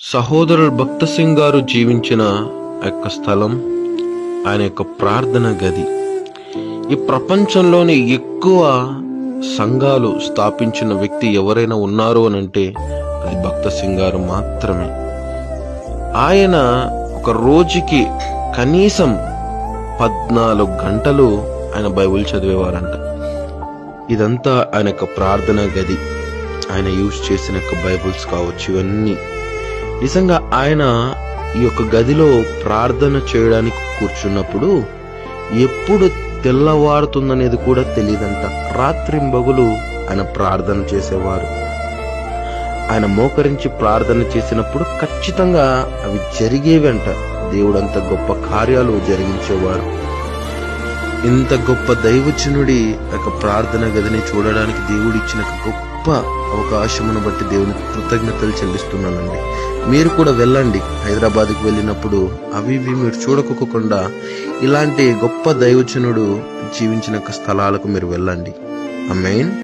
సహోదరుడు భక్త సింగ్ గారు జీవించిన యొక్క స్థలం, ఆయన యొక్క ప్రార్థన గది. ఈ ప్రపంచంలోని ఎక్కువ సంఘాలు స్థాపించిన వ్యక్తి ఎవరైనా ఉన్నారు అని అంటే అది భక్త సింగ్ గారు మాత్రమే. ఆయన ఒక రోజుకి కనీసం 14 గంటలు ఆయన బైబిల్ చదివేవారంట. ఇదంతా ఆయన యొక్క ప్రార్థన గది. ఆయన యూజ్ చేసిన బైబిల్స్ కావచ్చు, ఇవన్నీ నిజంగా ఆయన ఈ యొక్క గదిలో ప్రార్థన చేయడానికి కూర్చున్నప్పుడు ఎప్పుడు తెల్లవారుతుందనేది కూడా తెలియదంట. రాత్రింబగులు ఆయన ప్రార్థన చేసేవారు. ఆయన మోకరించి ప్రార్థన చేసినప్పుడు ఖచ్చితంగా అవి జరిగేవంట. దేవుడంత గొప్ప కార్యాలు జరిగించేవారు. ఇంత గొప్ప దైవజనుడి యొక్క ప్రార్థన గదిని చూడడానికి దేవుడు ఇచ్చిన గొప్ప అవకాశమును బట్టి దేవునికి కృతజ్ఞతలు చెల్లిస్తున్నానండి. మీరు కూడా వెళ్ళండి. హైదరాబాద్కి వెళ్ళినప్పుడు అవి మీరు చూడకోకుండా ఇలాంటి గొప్ప దైవజనుడు జీవించిన స్థలాలకు మీరు వెళ్ళండి. ఆమేన్.